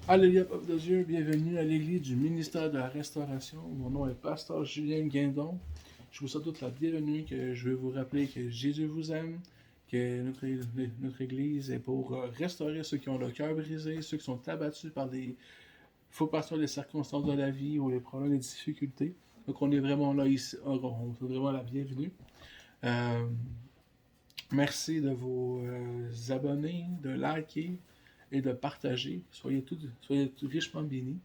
Alléluia, peuple de Dieu, bienvenue à l'église du ministère de la Restauration. Mon nom est Pasteur Julien Guindon. Je vous souhaite toute la bienvenue, que je veux vous rappeler que Jésus vous aime, que notre église est pour restaurer ceux qui ont le cœur brisé, ceux qui sont abattus par des faux pasteurs, les circonstances de la vie ou les problèmes, les difficultés. Donc on est vraiment là ici, on vous souhaite vraiment la bienvenue. Merci de vous abonner, de liker et de partager. Soyez tous richement bénis.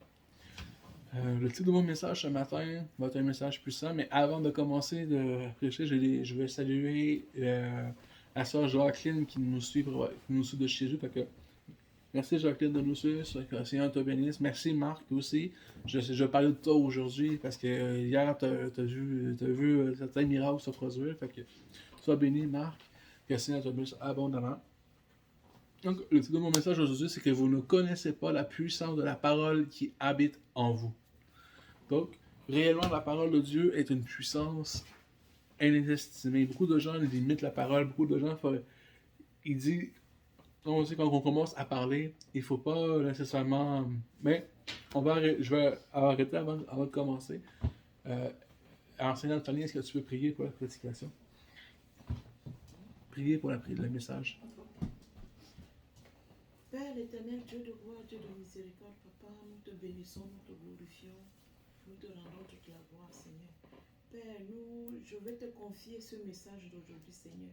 Le titre de mon message ce matin va être un message puissant, mais avant de commencer de prêcher, je vais saluer la sœur Jacqueline qui nous suit de chez eux. Merci Jacqueline de nous suivre, Seigneur te bénisse. Merci Marc aussi. Je parlais de toi aujourd'hui parce que hier tu as vu certains miracles se produire. Sois béni Marc, que le Seigneur te bénisse abondamment. Donc, le titre de mon message aujourd'hui, c'est que vous ne connaissez pas la puissance de la parole qui habite en vous. Donc, réellement, la parole de Dieu est une puissance inestimée. Beaucoup de gens limitent la parole, beaucoup de gens, ils disent, quand on commence à parler, il ne faut pas nécessairement... Mais, je vais arrêter avant de commencer. Enseignant Tony, est-ce que tu peux prier pour la prédication? Prier pour le message. Père éternel, Dieu de gloire, Dieu de miséricorde, Papa, nous te bénissons, nous te glorifions, nous te rendons toute la gloire, Seigneur. Père, je vais te confier ce message d'aujourd'hui, Seigneur.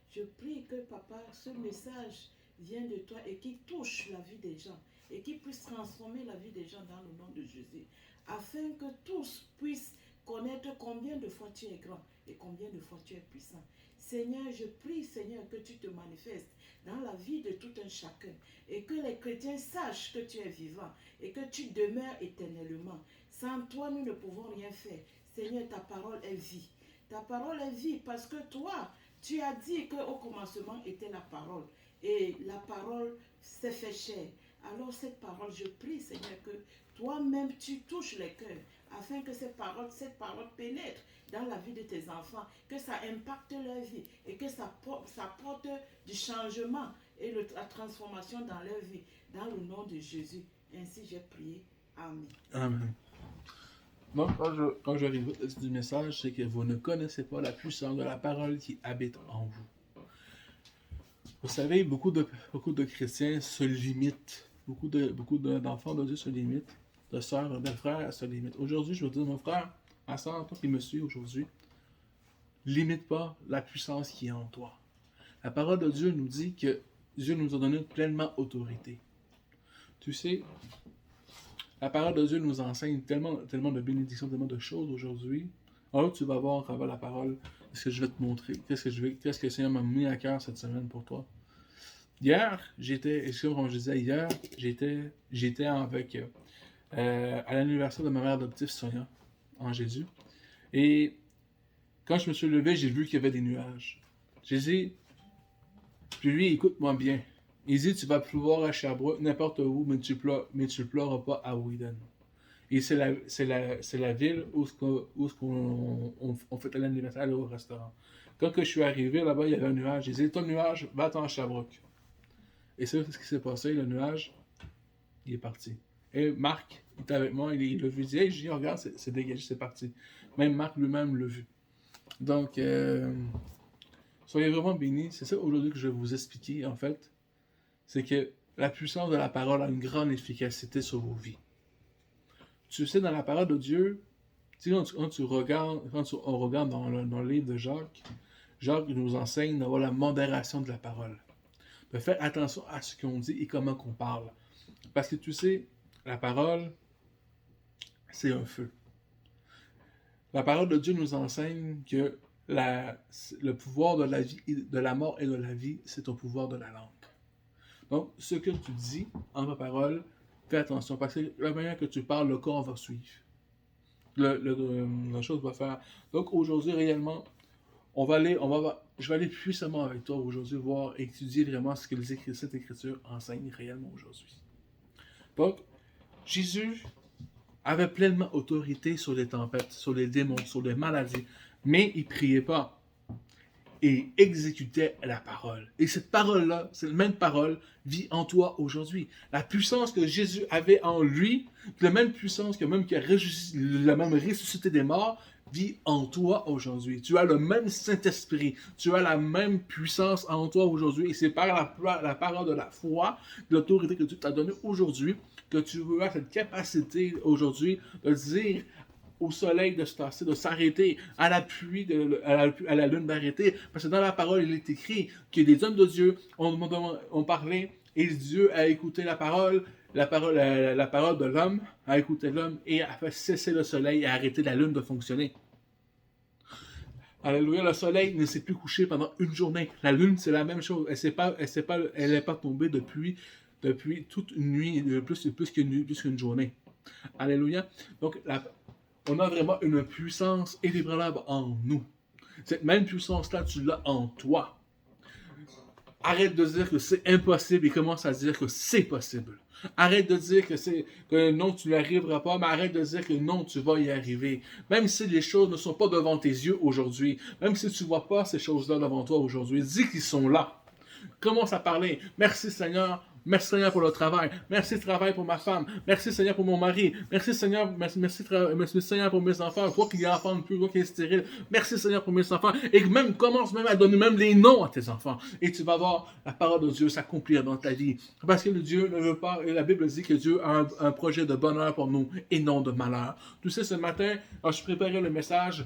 Je prie que, Papa, ce message vienne de toi et qu'il touche la vie des gens et qu'il puisse transformer la vie des gens dans le nom de Jésus, afin que tous puissent connaître combien de fois tu es grand et combien de fois tu es puissant. Seigneur, je prie, Seigneur, que tu te manifestes dans la vie de tout un chacun et que les chrétiens sachent que tu es vivant et que tu demeures éternellement. Sans toi, nous ne pouvons rien faire. Seigneur, ta parole est vie. Ta parole est vie parce que toi, tu as dit qu'au commencement était la parole et la parole s'est fait chair. Alors cette parole, je prie, Seigneur, que toi-même tu touches les cœurs afin que cette parole pénètre dans la vie de tes enfants, que ça impacte leur vie et que ça porte du changement et la transformation dans leur vie, dans le nom de Jésus. Ainsi j'ai prié. Amen. Amen. Donc, quand je réécoute du message, c'est que vous ne connaissez pas la puissance de la parole qui habite en vous. Vous savez, beaucoup de chrétiens se limitent. Beaucoup d'enfants de Dieu se limitent. De sœurs, de frères se limitent. Aujourd'hui, je veux dire, mon frère, ma sœur, toi qui me suis aujourd'hui, limite pas la puissance qui est en toi. La parole de Dieu nous dit que Dieu nous a donné pleinement autorité. Tu sais, la parole de Dieu nous enseigne tellement de bénédictions, tellement de choses aujourd'hui. Alors, tu vas voir à travers la parole ce que je vais te montrer. Qu'est-ce que le Seigneur m'a mis à cœur cette semaine pour toi. Hier, comme je disais hier, j'étais avec à l'anniversaire de ma mère adoptive Sonia, en Jésus. Et quand je me suis levé, j'ai vu qu'il y avait des nuages. J'ai dit, puis lui, écoute-moi bien. Il dit, tu vas pleuvoir à Sherbrooke, n'importe où, mais tu pleuras pas à Whedon. Et c'est la ville où on fêtait l'anniversaire au restaurant. Quand je suis arrivé là-bas, il y avait un nuage. J'ai dit, ton nuage, va-t'en à Sherbrooke. Et c'est ce qui s'est passé. Le nuage, il est parti. Et Marc, il était avec moi, il l'a vu. Il dit, hey, regarde, c'est dégagé, c'est parti. Même Marc lui-même l'a vu. Donc, soyez vraiment bénis. C'est ça aujourd'hui que je vais vous expliquer, en fait. C'est que la puissance de la parole a une grande efficacité sur vos vies. Tu sais, dans la parole de Dieu, quand on regarde dans le livre de Jacques, Jacques nous enseigne d'avoir la modération de la parole. De faire attention à ce qu'on dit et comment qu'on parle. Parce que tu sais, la parole, c'est un feu. La parole de Dieu nous enseigne que le pouvoir de la vie, de la mort et de la vie, c'est au pouvoir de la langue. Donc, ce que tu dis en ta parole, fais attention, parce que la manière que tu parles, le corps va suivre. La chose va faire. Donc, aujourd'hui, réellement, je vais aller puissamment avec toi aujourd'hui, voir, étudier vraiment ce que cette écriture enseigne réellement aujourd'hui. Donc, Jésus avait pleinement autorité sur les tempêtes, sur les démons, sur les maladies, mais il ne priait pas. et exécutait la parole. Et cette parole-là, cette même parole, vit en toi aujourd'hui. La puissance que Jésus avait en lui, la même puissance que même qui a même ressuscité des morts, vit en toi aujourd'hui. Tu as le même Saint-Esprit, tu as la même puissance en toi aujourd'hui. Et c'est par la parole de la foi, de l'autorité que Dieu t'a donnée aujourd'hui, que tu as cette capacité aujourd'hui de dire au soleil de se tasser, de s'arrêter, à la pluie, à la lune d'arrêter. Parce que dans la parole, il est écrit que des hommes de Dieu ont parlé et Dieu a écouté la parole de l'homme, a écouté l'homme et a fait cesser le soleil et a arrêté la lune de fonctionner. Alléluia, le soleil ne s'est plus couché pendant une journée. La lune, c'est la même chose. Elle n'est pas tombée depuis toute une nuit, plus qu'une journée. Alléluia. Donc, on a vraiment une puissance inébranlable en nous. Cette même puissance-là, tu l'as en toi. Arrête de dire que c'est impossible et commence à dire que c'est possible. Arrête de dire que non, tu n'y arriveras pas, mais arrête de dire que non, tu vas y arriver. Même si les choses ne sont pas devant tes yeux aujourd'hui, même si tu ne vois pas ces choses-là devant toi aujourd'hui, dis qu'ils sont là. Commence à parler. Merci Seigneur. Merci Seigneur pour le travail. Merci travail pour ma femme. Merci Seigneur pour mon mari. Merci Seigneur, merci Seigneur pour mes enfants. Toi qui enfants plus, toi qui es stérile. Merci Seigneur pour mes enfants. Et même commence même à donner même les noms à tes enfants. Et tu vas voir la parole de Dieu s'accomplir dans ta vie. Parce que Dieu ne veut pas, et la Bible dit que Dieu a un projet de bonheur pour nous et non de malheur. Tu sais, ce matin, quand je préparais le message,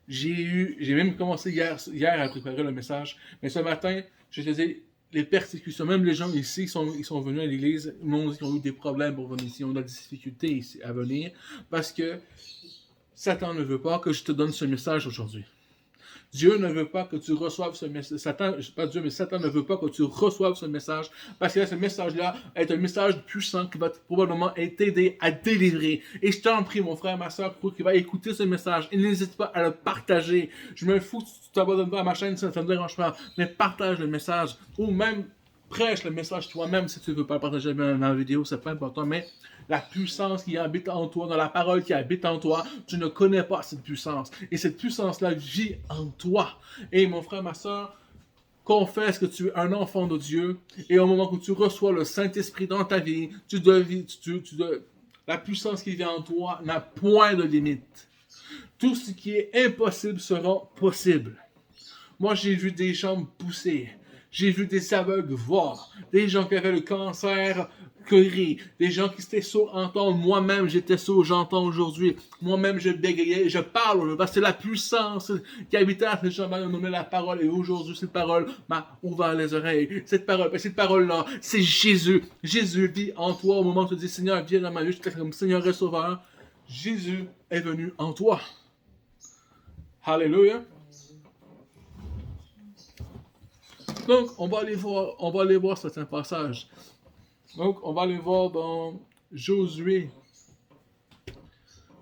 j'ai même commencé hier à préparer le message, mais ce matin, je te dis, les persécutions, même les gens ici, ils sont venus à l'église, ils m'ont dit qu'ils ont eu des problèmes pour venir ici, on a des difficultés ici à venir, parce que Satan ne veut pas que je te donne ce message aujourd'hui. Dieu ne veut pas que tu reçoives ce message. Satan ne veut pas que tu reçoives ce message, parce que ce message-là est un message puissant qui va probablement t'aider à délivrer. Et je t'en prie, mon frère, ma soeur, qui va écouter ce message, et n'hésite pas à le partager. Je me fous que tu t'abonnes pas à ma chaîne, ça ne me dérange pas, mais partage le message, ou même prêche le message toi-même si tu ne veux pas le partager dans la vidéo, c'est pas important, mais la puissance qui habite en toi, dans la parole qui habite en toi, tu ne connais pas cette puissance. Et cette puissance-là vit en toi. Et mon frère, ma soeur, confesse que tu es un enfant de Dieu. Et au moment où tu reçois le Saint-Esprit dans ta vie, la puissance qui vit en toi n'a point de limite. Tout ce qui est impossible sera possible. Moi, j'ai vu des jambes pousser. J'ai vu des aveugles voir. Des gens qui avaient le cancer guérir. Des gens qui étaient sourds entendre. Moi-même, j'étais sourd, j'entends aujourd'hui. Moi-même, je bégayais, je parle. Parce que c'est la puissance qui habitait à ces gens m'a nommé la parole. Et aujourd'hui, cette parole m'a ouvert les oreilles. Cette parole-là, c'est Jésus. Jésus vit en toi au moment où tu dis, Seigneur, viens dans ma vie. Je t'aime comme Seigneur et Sauveur. Jésus est venu en toi. Alléluia. Donc, on va aller voir certains passages. Donc, on va aller voir dans Josué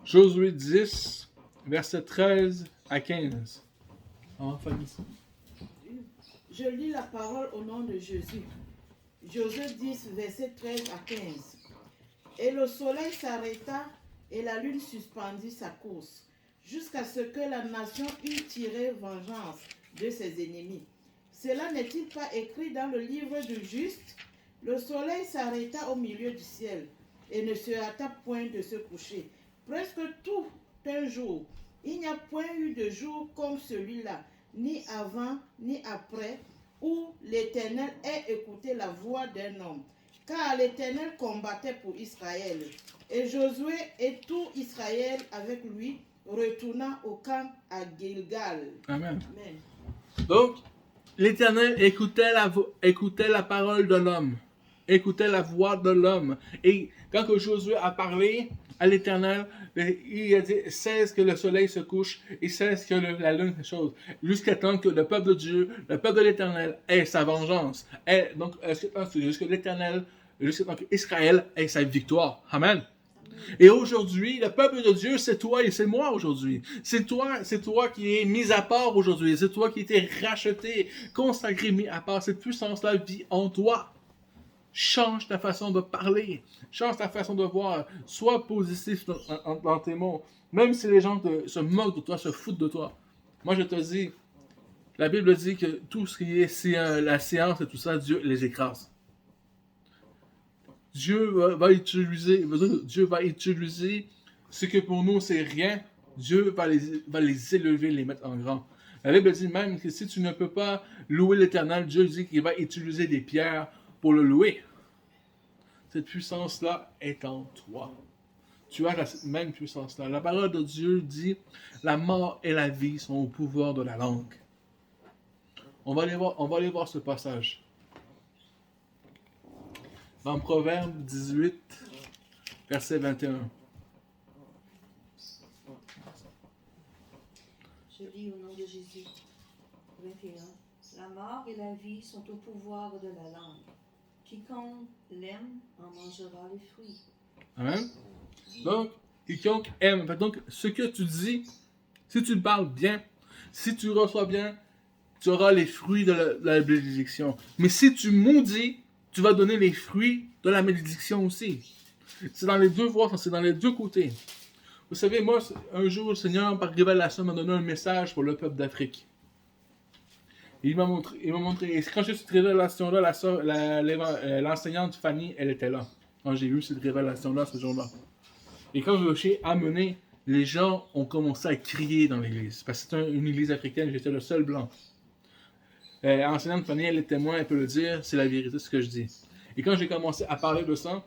10, versets 13 à 15. Je lis la parole au nom de Jésus. Josué 10, versets 13 à 15. Et le soleil s'arrêta et la lune suspendit sa course, jusqu'à ce que la nation eût tiré vengeance de ses ennemis. Cela n'est-il pas écrit dans le livre du juste? Le soleil s'arrêta au milieu du ciel et ne se hâta point de se coucher. Presque tout un jour. Il n'y a point eu de jour comme celui-là, ni avant, ni après, où l'Éternel ait écouté la voix d'un homme. Car l'Éternel combattait pour Israël. Et Josué et tout Israël avec lui retourna au camp à Gilgal. Amen. Amen. Donc, l'Éternel écoutait la parole de l'homme, écoutait la voix de l'homme. Et quand que Josué a parlé à l'Éternel, il a dit, cesse que le soleil se couche et cesse que la lune se chose, jusqu'à temps que le peuple de Dieu, le peuple de l'Éternel ait sa vengeance. Donc, jusqu'à l'Éternel, jusqu'à temps qu'Israël ait sa victoire. Amen. Et aujourd'hui, le peuple de Dieu, c'est toi et c'est moi aujourd'hui. C'est toi qui es mis à part aujourd'hui. C'est toi qui es racheté, consacré, mis à part. Cette puissance-là vit en toi. Change ta façon de parler. Change ta façon de voir. Sois positif dans tes mots. Même si les gens se moquent de toi, se foutent de toi. Moi, je te dis, La Bible dit que tout ce qui est la science et tout ça, Dieu les écrase. Dieu va utiliser ce que pour nous c'est rien. Dieu va les élever, les mettre en grand. La Bible dit même que si tu ne peux pas louer l'Éternel, Dieu dit qu'il va utiliser des pierres pour le louer. Cette puissance-là est en toi. Tu as cette même puissance-là. La parole de Dieu dit la mort et la vie sont au pouvoir de la langue. On va aller voir ce passage. Dans Proverbe 18, verset 21. Je lis au nom de Jésus. 21. La mort et la vie sont au pouvoir de la langue. Quiconque l'aime en mangera les fruits. Amen. Donc, quiconque aime. Donc, ce que tu dis, si tu parles bien, si tu reçois bien, tu auras les fruits de la bénédiction. Mais si tu maudis, tu vas donner les fruits de la bénédiction aussi. C'est dans les deux voies, c'est dans les deux côtés. Vous savez, moi, un jour, le Seigneur, par révélation, m'a donné un message pour le peuple d'Afrique. Il m'a montré, et quand j'ai eu cette révélation-là, l'enseignante Fanny, elle était là. Quand j'ai eu cette révélation-là, ce jour-là. Et quand je l'ai amené, les gens ont commencé à crier dans l'église. Parce que c'était une église africaine, j'étais le seul blanc. L'enseignante Fanny, elle est témoin, elle peut le dire, c'est la vérité ce que je dis. Et quand j'ai commencé à parler de ça,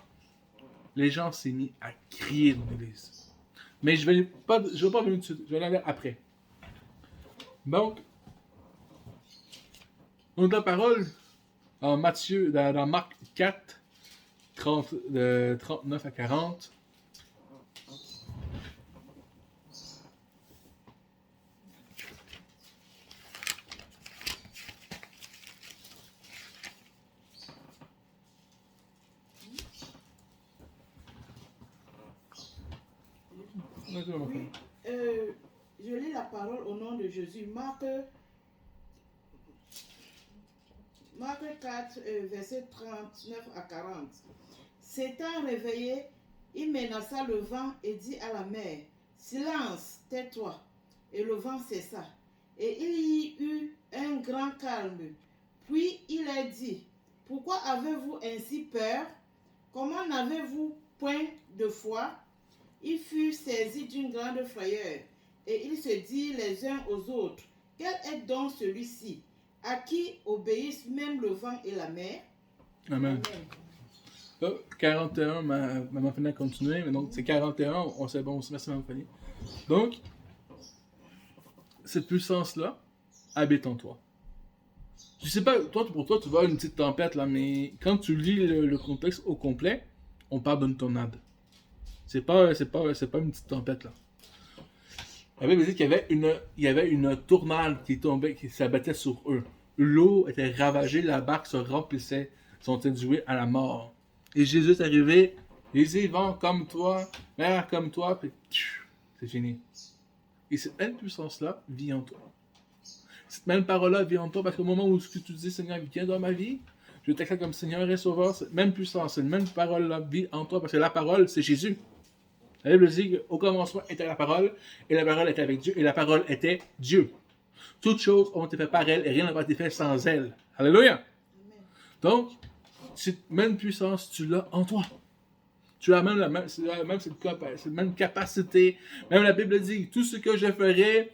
les gens s'est mis à crier dans l'église. Mais je vais pas venir tout de suite, je vais aller après. Donc la parole en Matthieu, dans Marc 4, 39 à 40. Oui, je lis la parole au nom de Jésus. Marc 4, verset 39 à 40. S'étant réveillé, il menaça le vent et dit à la mer, « Silence, tais-toi !» Et le vent cessa. Et il y eut un grand calme. Puis il a dit, « Pourquoi avez-vous ainsi peur? Comment n'avez-vous point de foi ?» Ils furent saisis d'une grande frayeur, et ils se dirent les uns aux autres, « Quel est donc celui-ci, à qui obéissent même le vent et la mer? » Amen. Là, 41, Maman Fanny a continué, mais donc c'est 41, on sait bon, merci Maman Fanny. Donc, cette puissance-là habite en toi. Je sais pas, pour toi, tu vois une petite tempête là, mais quand tu lis le contexte au complet, on parle d'une tornade. C'est pas une petite tempête là. La Bible dit qu'il y avait une tourmente qui tombait, qui s'abattait sur eux. L'eau était ravagée, la barque se remplissait, sont induits à la mort. Et Jésus est arrivé, les vents comme toi, mer comme toi, puis c'est fini. Et cette même puissance-là vit en toi. Cette même parole-là vit en toi parce qu'au moment où tu dis Seigneur, viens dans ma vie, je t'accepte comme Seigneur et Sauveur, cette même puissance, cette même parole-là vit en toi parce que la parole, c'est Jésus. La Bible dit qu'au commencement était la parole, et la parole était avec Dieu, et la parole était Dieu. Toutes choses ont été faites par elle, et rien n'a pas été fait sans elle. Alléluia! Amen. Donc, cette même puissance, tu l'as en toi. Tu as même cette même capacité. Même la Bible dit, tout ce que je ferai,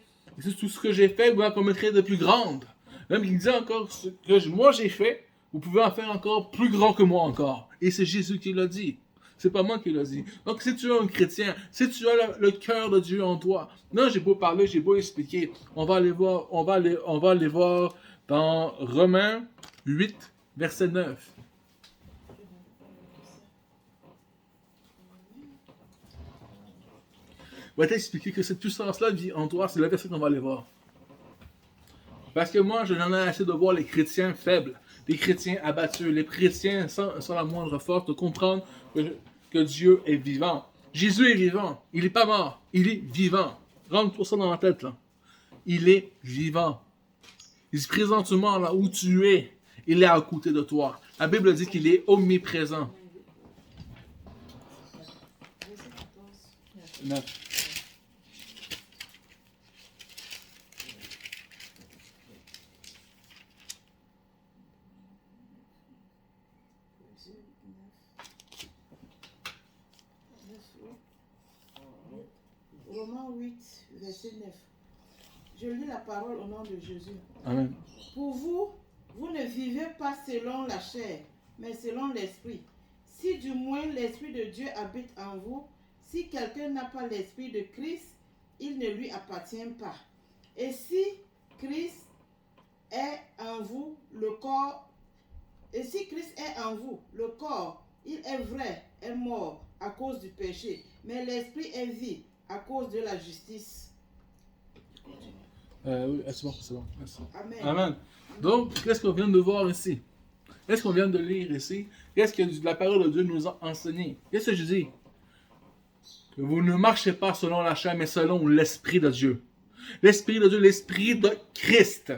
tout ce que j'ai fait, vous en commettrez de plus grande. Même il dit encore, ce que moi j'ai fait, vous pouvez en faire encore plus grand que moi encore. Et c'est Jésus qui l'a dit. C'est pas moi qui l'a dit. Donc, si tu es un chrétien, si tu as le cœur de Dieu en toi, non, j'ai beau parler, j'ai beau expliquer, on va aller voir dans Romains 8, verset 9. On va t'expliquer que cette puissance-là vit en toi, c'est le verset qu'on va aller voir. Parce que moi, je n'en ai assez de voir les chrétiens faibles, les chrétiens abattus, les chrétiens sans la moindre force de comprendre que Dieu est vivant. Jésus est vivant. Il n'est pas mort. Il est vivant. Rentre-toi ça dans la tête, là. Il est vivant. Il dit présentement, là où tu es, il est à côté de toi. La Bible dit qu'il est omniprésent. 9. Romains 8, verset 9. Je lis la parole au nom de Jésus. Amen. Pour vous, vous ne vivez pas selon la chair, mais selon l'esprit. Si du moins l'esprit de Dieu habite en vous, si quelqu'un n'a pas l'esprit de Christ, il ne lui appartient pas. Et si Christ est en vous, le corps, le corps, il est vrai, est mort à cause du péché, mais l'esprit est vie à cause de la justice. Oui, c'est bon. Merci. Amen. Amen. Donc, qu'est-ce qu'on vient de voir ici? Qu'est-ce qu'on vient de lire ici? Qu'est-ce que la parole de Dieu nous a enseigné? Qu'est-ce que je dis? Que vous ne marchez pas selon la chair, mais selon l'Esprit de Dieu. L'Esprit de Dieu, l'Esprit de Christ.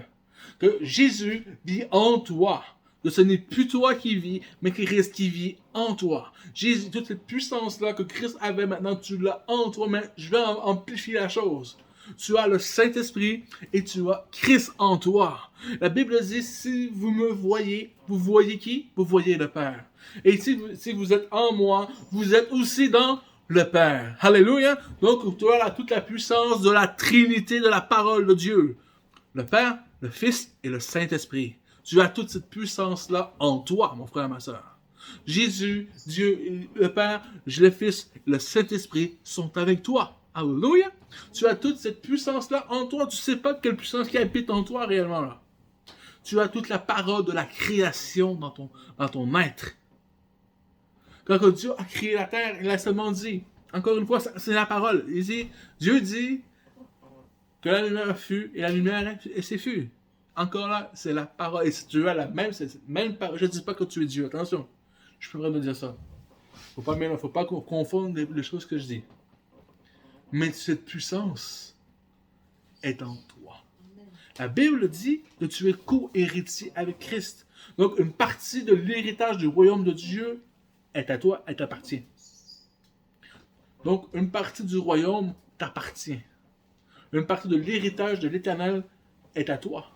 Que Jésus vit en toi. Que ce n'est plus toi qui vis, mais Christ qui vit en toi. Jésus, toute cette puissance-là que Christ avait maintenant, tu l'as en toi, mais je vais amplifier la chose. Tu as le Saint-Esprit et tu as Christ en toi. La Bible dit, si vous me voyez, vous voyez qui? Vous voyez le Père. Et si vous êtes en moi, vous êtes aussi dans le Père. Alléluia. Donc, tu as toute la puissance de la Trinité de la parole de Dieu. Le Père, le Fils et le Saint-Esprit. Tu as toute cette puissance-là en toi, mon frère et ma soeur. Jésus, Dieu, le Père, le Fils, le Saint-Esprit sont avec toi. Alléluia. Tu as toute cette puissance-là en toi. Tu ne sais pas quelle puissance qui habite en toi réellement là. Tu as toute la parole de la création dans ton être. Quand Dieu a créé la terre, il a seulement dit, encore une fois, c'est la parole. Dieu dit que la lumière fut et la lumière c'est fut. Encore là, c'est la parole. Et si tu as la même parole, je ne dis pas que tu es Dieu. Attention, je peux vraiment dire ça. Il ne faut pas confondre les choses que je dis. Mais cette puissance est en toi. La Bible dit que tu es co-héritier avec Christ. Donc, une partie de l'héritage du royaume de Dieu est à toi, elle t'appartient. Donc, une partie du royaume t'appartient. Une partie de l'héritage de l'Éternel est à toi.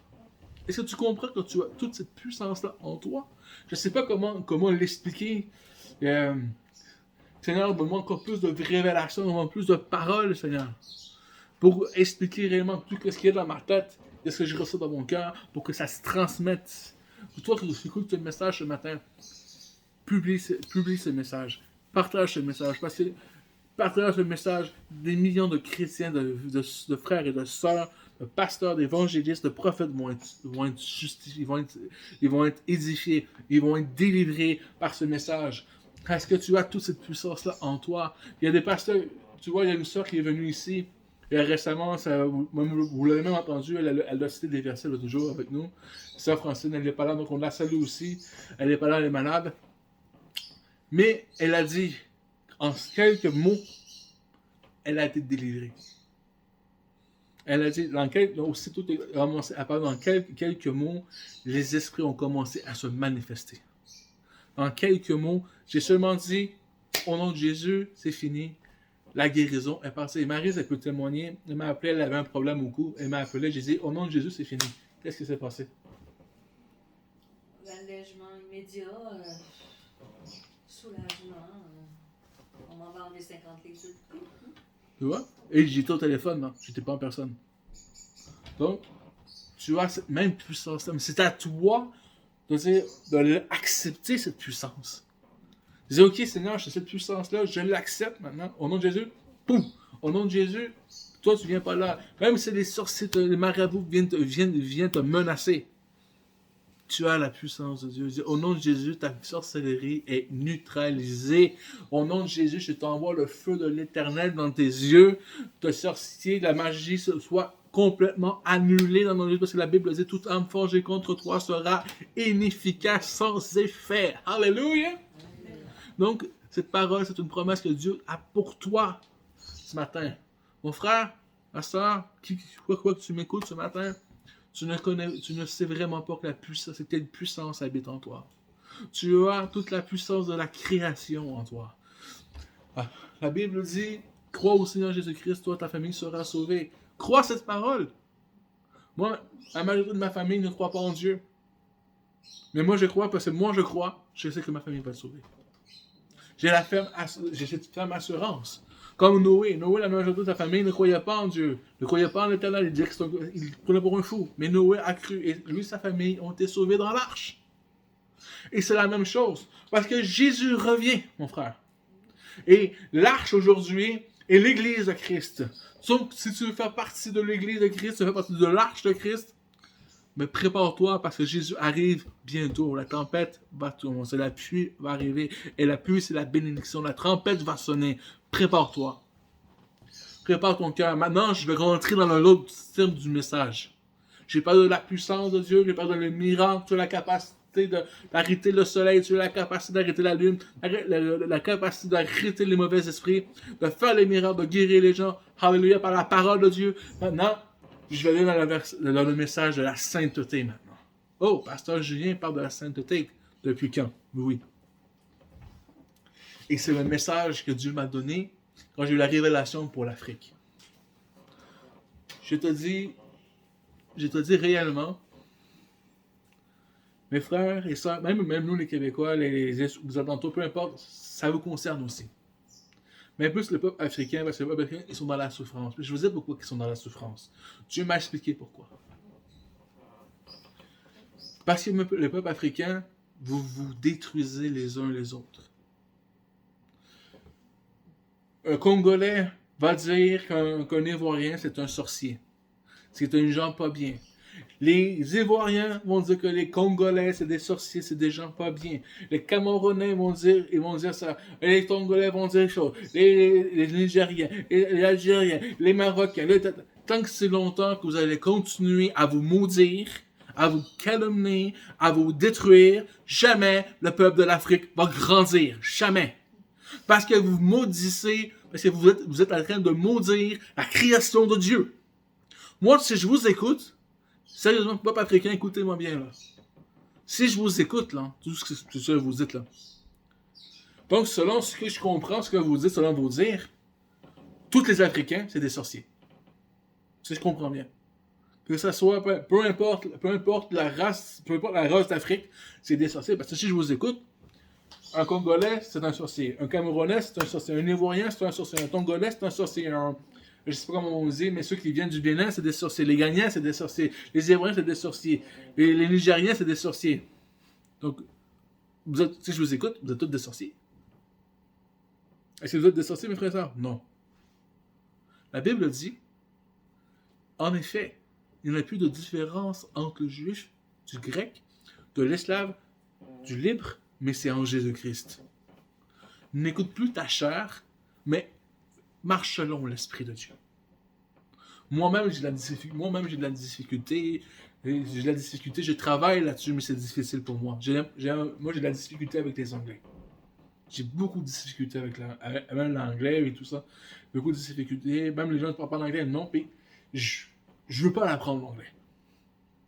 Est-ce que tu comprends que tu as toute cette puissance-là en toi? Je ne sais pas comment l'expliquer. Seigneur, donne-moi encore plus de révélations, donne-moi plus de paroles, Seigneur. Pour expliquer réellement tout ce qu'il y a dans ma tête, ce que je ressens dans mon cœur, pour que ça se transmette. Pour toi qui écoutes ce message ce matin, publie ce message. Partage ce message. Parce que partage ce message, des millions de chrétiens, de frères et de sœurs, de pasteurs, d'évangélistes, de prophètes vont être justifiés, ils vont être édifiés, ils vont être délivrés par ce message. Est-ce que tu as toute cette puissance-là en toi? Il y a des pasteurs, tu vois, il y a une sœur qui est venue ici, et récemment, vous l'avez même entendu, elle a cité des versets l'autre jour avec nous. Sœur Francine, elle n'est pas là, donc on la salue aussi. Elle n'est pas là, elle est malade. Mais elle a dit, en quelques mots, elle a été délivrée. Elle a dit, aussitôt qu'elle a commencé à parler dans quelques mots, les esprits ont commencé à se manifester. En quelques mots, j'ai seulement dit, au nom de Jésus, c'est fini. La guérison est passée. Et Maryse, elle peut témoigner. Elle m'a appelé, elle avait un problème au cou. Elle m'a appelé, j'ai dit, au nom de Jésus, c'est fini. Qu'est-ce qui s'est passé? L'allègement immédiat, soulagement. On m'en va enlever 50 litres. Tu vois? Et j'étais au téléphone, non? J'étais pas en personne. Donc, tu as cette même puissance-là. Mais c'est à toi de accepter cette puissance. Dis, ok, Seigneur, j'ai cette puissance-là, je l'accepte maintenant. Au nom de Jésus, poum! Au nom de Jésus, toi, tu viens pas là. Même si les sorciers, les marabouts viennent te menacer, tu as la puissance de Dieu. Dis, au nom de Jésus, ta sorcellerie est neutralisée. Au nom de Jésus, je t'envoie le feu de l'Éternel dans tes yeux. Te sorcier, la magie soit complètement annulée dans nos yeux, parce que la Bible dit, toute âme forgée contre toi sera inefficace, sans effet. Alléluia! Donc, cette parole, c'est une promesse que Dieu a pour toi ce matin. Mon frère, ma soeur, quoi que tu m'écoutes ce matin, tu ne sais vraiment pas que quelle puissance habite en toi. Tu as toute la puissance de la création en toi. La Bible dit, crois au Seigneur Jésus-Christ, toi, ta famille sera sauvée. Crois cette parole. Moi, la majorité de ma famille ne croit pas en Dieu. Mais moi, je crois, parce que moi, je crois, je sais que ma famille va être sauvée. J'ai cette ferme assurance. Comme Noé, la majorité de sa famille ne croyait pas en Dieu, ne croyait pas en l'Éternel, il prenait pour un fou. Mais Noé a cru et lui et sa famille ont été sauvés dans l'arche. Et c'est la même chose, parce que Jésus revient, mon frère. Et l'arche aujourd'hui est l'Église de Christ. Donc, si tu veux faire partie de l'Église de Christ, tu veux faire partie de l'arche de Christ, mais prépare-toi parce que Jésus arrive bientôt. La tempête va commencer, la pluie va arriver. Et la pluie, c'est la bénédiction. La tempête va sonner. Prépare-toi. Prépare ton cœur. Maintenant, je vais rentrer dans l'autre système du message. J'ai parlé de la puissance de Dieu, j'ai parlé de le miracle, tu as la capacité d'arrêter le soleil, tu as la capacité d'arrêter la lune, la capacité d'arrêter les mauvais esprits, de faire les miracles, de guérir les gens. Alléluia, par la parole de Dieu. Maintenant, je vais aller dans le message de la sainteté maintenant. Oh, Pasteur Julien parle de la sainteté. Depuis quand? Oui. Et c'est le message que Dieu m'a donné quand j'ai eu la révélation pour l'Afrique. Je te dis réellement, mes frères et sœurs, même nous les Québécois, les Occidentaux, peu importe, ça vous concerne aussi. Mais plus le peuple africain, parce que le peuple africain, ils sont dans la souffrance. Je vous dis pourquoi ils sont dans la souffrance. Dieu m'a expliqué pourquoi. Parce que le peuple africain, vous vous détruisez les uns les autres. Un Congolais va dire qu'un Ivoirien, c'est un sorcier. C'est un gens pas bien. Les Ivoiriens vont dire que les Congolais, c'est des sorciers, c'est des gens pas bien. Les Camerounais vont dire ça. Les Congolais vont dire ça. Les Nigériens, les Algériens, les Marocains. Tant que c'est longtemps que vous allez continuer à vous maudire, à vous calomnier, à vous détruire, jamais le peuple de l'Afrique va grandir. Jamais. Parce que vous maudissez, parce que vous êtes en train de maudire la création de Dieu. Moi, si je vous écoute, sérieusement, peuple africain, écoutez-moi bien, là. Si je vous écoute, là, tout ce que vous dites, là. Donc, selon ce que je comprends, ce que vous dites, selon vos dires, tous les Africains, c'est des sorciers. Si je comprends bien. Que ça soit, peu importe la race d'Afrique, c'est des sorciers. Parce que si je vous écoute, un Congolais, c'est un sorcier. Un Camerounais, c'est un sorcier. Un Ivoirien, c'est un sorcier. Un Tongolais, c'est un sorcier. Je sais pas comment on dit, mais ceux qui viennent du Bénin, c'est des sorciers. Les Ghanéens, c'est des sorciers. Les Ivoiriens, c'est des sorciers. Les Nigériens, c'est des sorciers. Donc, si je vous écoute, vous êtes tous des sorciers. Est-ce que vous êtes des sorciers, mes frères et sœurs? Non. La Bible dit, en effet, il n'y a plus de différence entre le juif, du grec, de l'esclave, du libre, mais c'est en Jésus-Christ. N'écoute plus ta chair, mais marche selon l'Esprit de Dieu. Moi-même, j'ai de la difficulté. Je travaille là-dessus, mais c'est difficile pour moi. Moi, j'ai de la difficulté avec les Anglais. J'ai beaucoup de difficultés avec même l'anglais et tout ça. Beaucoup de difficultés. Même les gens ne parlent pas l'anglais. Non, puis je veux pas l'apprendre l'anglais.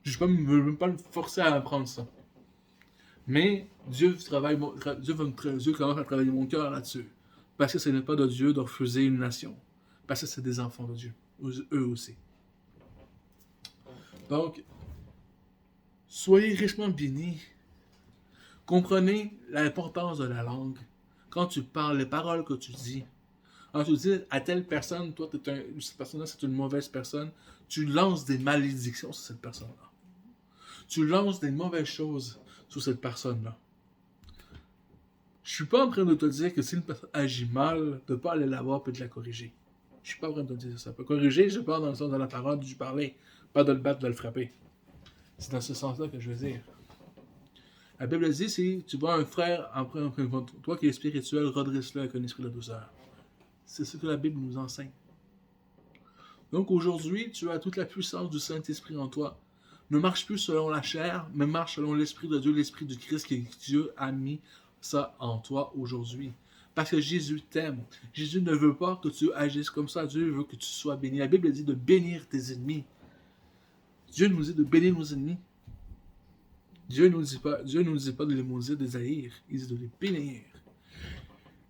Je veux pas me forcer à apprendre ça. Mais Dieu commence à travailler mon cœur là-dessus. Parce que ce n'est pas de Dieu de refuser une nation. Parce que c'est des enfants de Dieu. Eux aussi. Donc, soyez richement bénis. Comprenez l'importance de la langue. Quand tu parles, les paroles que tu dis. Quand tu dis à telle personne, toi, cette personne-là, c'est une mauvaise personne, tu lances des malédictions sur cette personne-là. Tu lances des mauvaises choses sur cette personne-là. Je suis pas en train de te dire que si une personne agit mal, de ne pas aller la voir et de la corriger. Je suis pas en train de te dire ça. Corriger, je parle dans le sens de la parole du parler, pas de le battre, de le frapper. C'est dans ce sens-là que je veux dire. La Bible dit, si tu vois un frère contre toi qui est spirituel, redresse-le avec un esprit de douceur. C'est ce que la Bible nous enseigne. Donc aujourd'hui, tu as toute la puissance du Saint-Esprit en toi. Ne marche plus selon la chair, mais marche selon l'Esprit de Dieu, l'Esprit du Christ que Dieu a mis ça en toi aujourd'hui. Parce que Jésus t'aime. Jésus ne veut pas que tu agisses comme ça. Dieu veut que tu sois béni. La Bible dit de bénir tes ennemis. Dieu nous dit de bénir nos ennemis. Dieu ne nous dit pas de les maudire, de les haïr. Il dit de les bénir.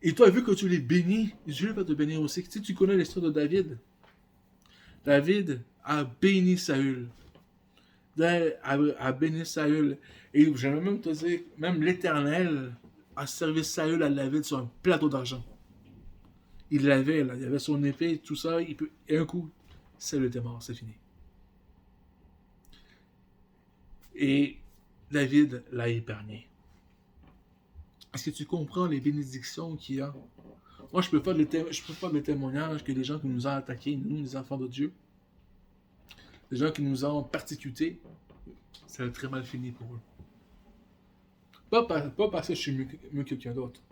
Et toi, vu que tu les bénis, Dieu va te bénir aussi. Si tu connais l'histoire de David, David a béni Saül. A béni Saül. Et j'aimerais même te dire, même l'Éternel a servi Saül à David sur un plateau d'argent. Il l'avait, là, il avait son épée, tout ça, et un coup, Saül était mort, c'est fini. Et David l'a épargné. Est-ce que tu comprends les bénédictions qu'il y a? Moi, je peux faire des témoignages que des gens qui nous ont attaqués, nous, les enfants de Dieu, des gens qui nous ont persécutés, ça a très mal fini pour eux. Pas parce que je suis mieux que quelqu'un d'autre.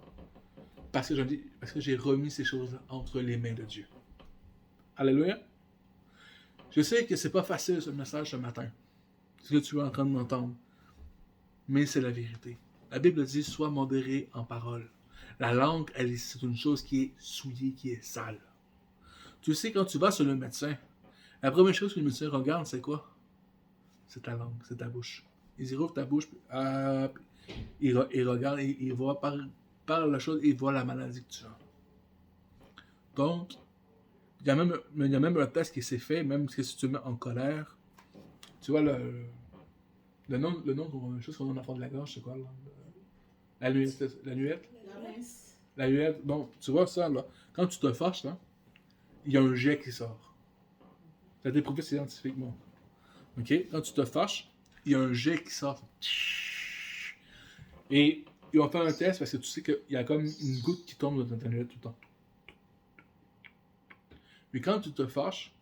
Parce que j'ai remis ces choses entre les mains de Dieu. Alléluia. Je sais que c'est pas facile ce message ce matin. Ce que tu es en train de m'entendre. Mais c'est la vérité. La Bible dit, sois modéré en parole. La langue, c'est une chose qui est souillée, qui est sale. Tu sais, quand tu vas sur le médecin, la première chose que le médecin regarde, c'est quoi? C'est ta langue, c'est ta bouche. Il dit, rouvre ta bouche, il regarde, il voit par la chose, il voit la maladie que tu as. Donc, il y a même un test qui s'est fait, même si tu te mets en colère. Tu vois, le nom d'une chose qu'on a dans le fond de la gorge, c'est quoi? Là? La nuette? La nuette. Donc, tu vois ça, là. Quand tu te fâches, là, il y a un jet qui sort. Ça a été prouvé scientifiquement. OK? Quand tu te fâches, il y a un jet qui sort. Et ils vont faire un test parce que tu sais qu'il y a comme une goutte qui tombe dans ta nuette tout le temps. Mais quand tu te fâches,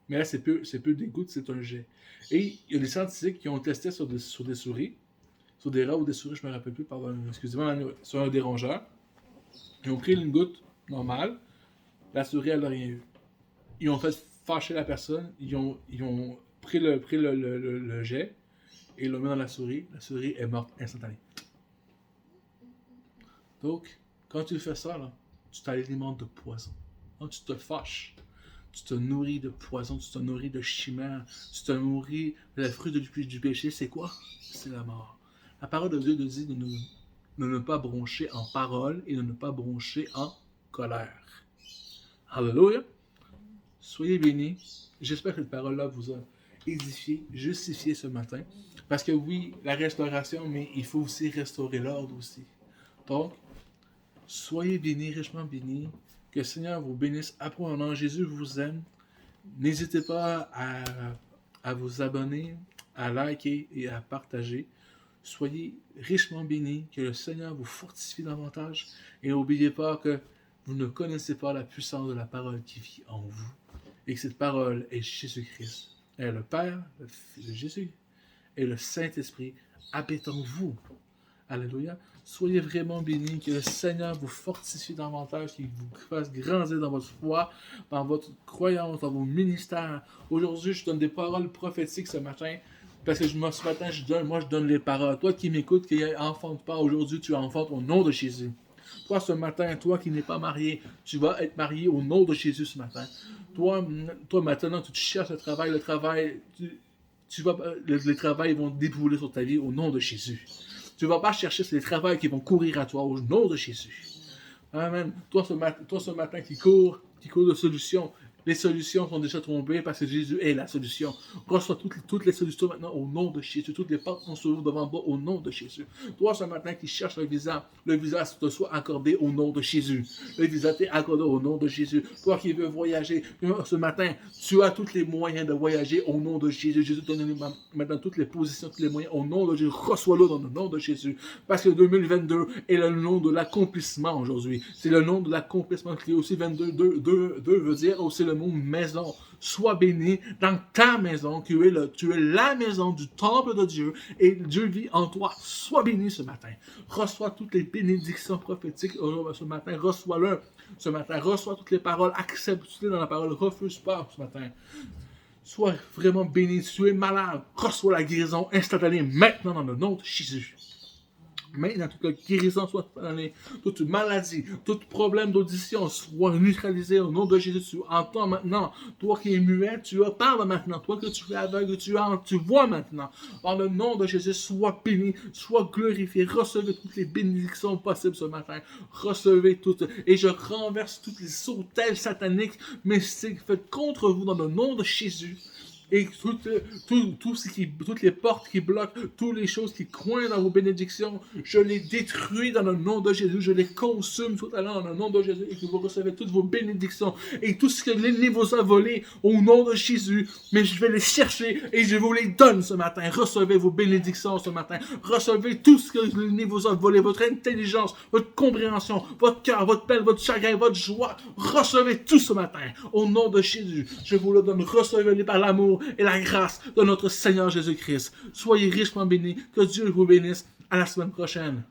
mais là, c'est plus des gouttes, c'est un jet. Et il y a des scientifiques qui ont testé sur des souris, sur des rats ou des souris, je ne me rappelle plus, pardon, excusez-moi, sur un dérongeur. Ils ont pris une goutte normale, la souris, elle n'a rien eu. Ils ont fait fâcher la personne, ils ont pris le jet et ils l'ont mis dans la souris est morte instantanément. Donc, quand tu fais ça, là, tu t'alimentes de poison. Quand tu te fâches, tu te nourris de poison, tu te nourris de chimères, tu te nourris de la fruit du péché, c'est quoi? C'est la mort. La parole de Dieu nous dit de ne pas broncher en parole et de ne pas broncher en colère. Alléluia! Soyez bénis. J'espère que cette parole-là vous a édifié, justifié ce matin. Parce que oui, la restauration, mais il faut aussi restaurer l'ordre aussi. Donc, soyez bénis, richement bénis. Que le Seigneur vous bénisse abondamment. Jésus vous aime. N'hésitez pas à vous abonner, à liker et à partager. Soyez richement bénis. Que le Seigneur vous fortifie davantage. Et n'oubliez pas que vous ne connaissez pas la puissance de la parole qui vit en vous. Et que cette parole est Jésus-Christ. Et le Père, le Fils de Jésus et le Saint-Esprit habitent en vous. Alléluia. Soyez vraiment bénis, que le Seigneur vous fortifie davantage, qu'il vous fasse grandir dans votre foi, dans votre croyance, dans vos ministères. Aujourd'hui, je donne des paroles prophétiques ce matin, parce que ce matin, je donne les paroles. Toi qui m'écoutes, qui n'enfantes pas, aujourd'hui, tu enfantes au nom de Jésus. Toi, ce matin, toi qui n'es pas marié, tu vas être marié au nom de Jésus ce matin. Toi maintenant, tu cherches le travail, les travails vont débouler sur ta vie au nom de Jésus. Tu ne vas pas chercher les travails qui vont courir à toi au nom de Jésus. Amen. Toi ce matin qui court de solutions, les solutions sont déjà tombées parce que Jésus est la solution. Reçois toutes les solutions maintenant au nom de Jésus. Toutes les portes sont s'ouvrent devant toi au nom de Jésus. Toi ce matin qui cherche le visa te soit accordé au nom de Jésus. Le visa t'est accordé au nom de Jésus. Toi qui veux voyager, ce matin, tu as tous les moyens de voyager au nom de Jésus. Jésus te donne maintenant toutes les positions, tous les moyens au nom de Jésus. Reçois-le dans le nom de Jésus. Parce que 2022 est le nom de l'accomplissement aujourd'hui. C'est le nom de l'accomplissement qui est aussi 22 veut dire aussi le mot maison. Sois béni dans ta maison, tu es la maison du temple de Dieu et Dieu vit en toi. Sois béni ce matin. Reçois toutes les bénédictions prophétiques ce matin. Reçois-le ce matin. Reçois toutes les paroles. Accepte-les dans la parole. Refuse pas ce matin. Sois vraiment béni. Si tu es malade, reçois la guérison instantanée maintenant dans le nom de Jésus. Maintenant, toute la guérison soit instantanée, toute maladie, tout problème d'audition soit neutralisé au nom de Jésus. Tu entends maintenant. Toi qui es muet, tu parles maintenant. Toi que tu es aveugle, tu vois maintenant. Dans le nom de Jésus, sois béni, sois glorifié. Recevez toutes les bénédictions possibles ce matin. Recevez toutes. Et je renverse toutes les sautelles sataniques, mystiques faites contre vous dans le nom de Jésus. Et toutes les portes qui bloquent, toutes les choses qui coincent dans vos bénédictions, je les détruis dans le nom de Jésus. Je les consume totalement dans le nom de Jésus et que vous recevez toutes vos bénédictions et tout ce que l'ennemi vous a volé au nom de Jésus. Mais je vais les chercher et je vous les donne ce matin. Recevez vos bénédictions ce matin. Recevez tout ce que l'ennemi vous a volé, votre intelligence, votre compréhension, votre cœur, votre peine, votre chagrin, votre joie. Recevez tout ce matin au nom de Jésus. Je vous le donne. Recevez-les par l'amour et la grâce de notre Seigneur Jésus-Christ. Soyez richement bénis. Que Dieu vous bénisse. À la semaine prochaine.